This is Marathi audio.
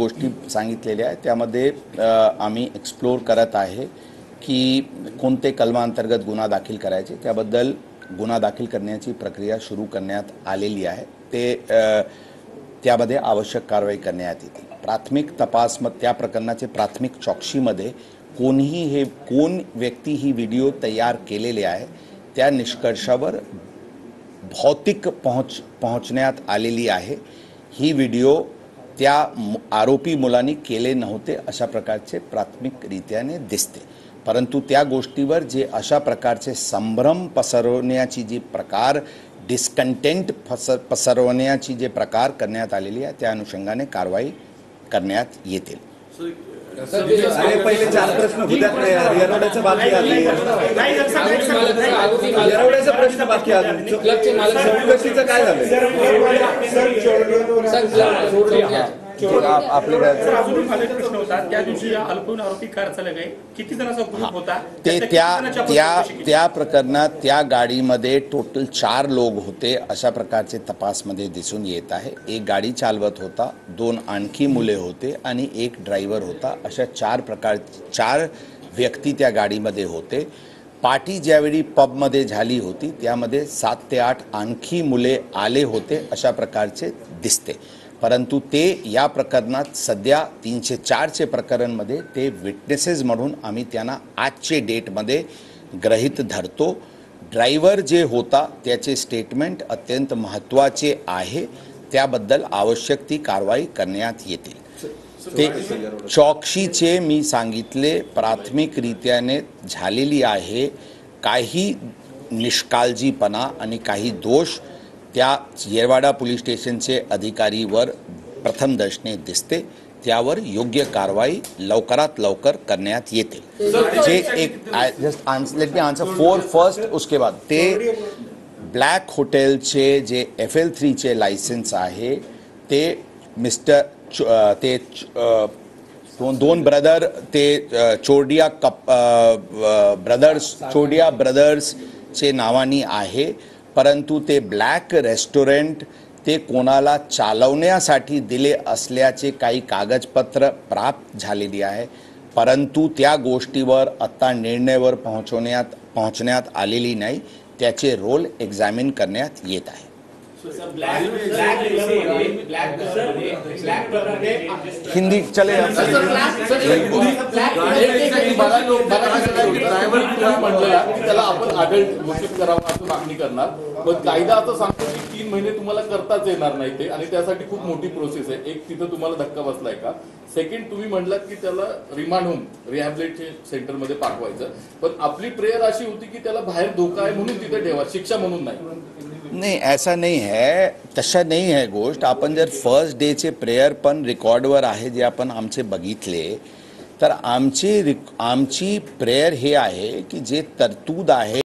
गोष्टी सांगितलेल्या आहेत त्यामध्ये आम्ही एक्सप्लोर करत आहे की कोणते कलमांतर्गत गुन्हा दाखल करायचे, त्याबद्दल गुन्हा दाखल करण्याची प्रक्रिया सुरू करण्यात आलेली आहे। त्यामध्ये आवश्यक कारवाई करण्यात येते। प्राथमिक तपास त्या प्रकरणाचे प्राथमिक चौकशीमध्ये कोण व्यक्ती ही व्हिडिओ तयार केलेले आहे त्या निष्कर्षावर भौतिक पोहोचण्यात आलेली आहे। ही व्हिडिओ त्या आरोपी मुलांनी केले नव्हते अशा प्रकारचे प्राथमिकरित्याने दिसते, परंतु त्या गोष्टीवर जे अशा प्रकारचे संभ्रम पसरवण्याची जी प्रकार डिस्कंटेंट पसरवण्याची जे प्रकार करण्यात आलेली आहे त्या अनुषंगाने कारवाई करण्यात येतील। पहिले 4 प्रश्न येरवड्याचा बाकी आहे, येरवड्याचा प्रश्न बाकी आहे, चौकशीचं काय झालं? आपले प्रश्न होता त्या दिवशी अल्पवयीन आरोपी कार चालक आहे, किती जणांचा ग्रुप होता त्या प्रकरणात त्या गाडीमध्ये टोटल 4 लोक होते अशा प्रकारचे तपासमध्ये दिसून येत आहे। एक गाडी चालवत होता, 2 आणखी मुले होते आणि एक ड्रायव्हर होता। अशा 4 व्यक्ती त्या गाडीमध्ये होते। पार्टी ज्यावेळी पबमध्ये झाली होती त्यामध्ये 7 ते 8 आणखी मुले आले होते अशा प्रकारचे दिसते, परंतु ते या प्रकरणात सध्या 304चे प्रकरणमध्ये ते विटनेसेस म्हणून आम्ही त्यांना आजचे डेटमध्ये गृहीत धरतो। ड्रायव्हर जे होता त्याचे स्टेटमेंट अत्यंत महत्त्वाचे आहे, त्याबद्दल आवश्यक ती कारवाई करण्यात येतील। ते चौकशीचे मी सांगितले प्राथमिकरित्याने झालेली आहे। काही निष्काळजीपणा आणि काही दोष त्या येरवाडा पोलीस स्टेशनचे अधिकारीवर प्रथम दर्शनी दिसते, त्यावर योग्य कारवाई लवकरात लवकर करण्यात येते। जे एक just let me answer 4 first, उसके बाद ते ब्लॅक हॉटेलचे जे FL3 चे लायसन्स आहे ते मिस्टर ते 2 ब्रदर ते चोरडिया ब्रदर्सचे नावानी आहे, परंतु ते ब्लॅक रेस्टॉरंट ते कोणाला चालवण्यासाठी दिले असल्याचे काही कागदपत्र प्राप्त झालेली आहे, परंतु त्या गोष्टीवर आता निर्णयावर पोहोचण्यात आलेली नाही। त्याचे रोल एक्झामिन करण्यात येत आहे। हिंदी चले त्याला आपण अडल्ट घोषित करावं असं मागणी करणार, पण कायदा आता सांगतो की 3 महिने तुम्हाला करताच येणार नाही ते, आणि त्यासाठी खूप मोठी प्रोसेस आहे। एक तिथं तुम्हाला धक्का बसलाय का? सेकंड, तुम्ही म्हणलात की त्याला रिमांड होम रिहॅबिलिटेशन सेंटरमध्ये पाठवायचं, पण आपली प्रेयर अशी होती की त्याला बाहेर धोका आहे म्हणून तिथे ठेवा, शिक्षा म्हणून नहीं, ऐसा नहीं है, तशा नहीं है गोष्ट। आपण जर फर्स्ट डेचे प्रेयर पण रेकॉर्डवर आहे जे आपण आमचे बघितले, तर आमची प्रेयर हे आहे की जे तरतूद आहे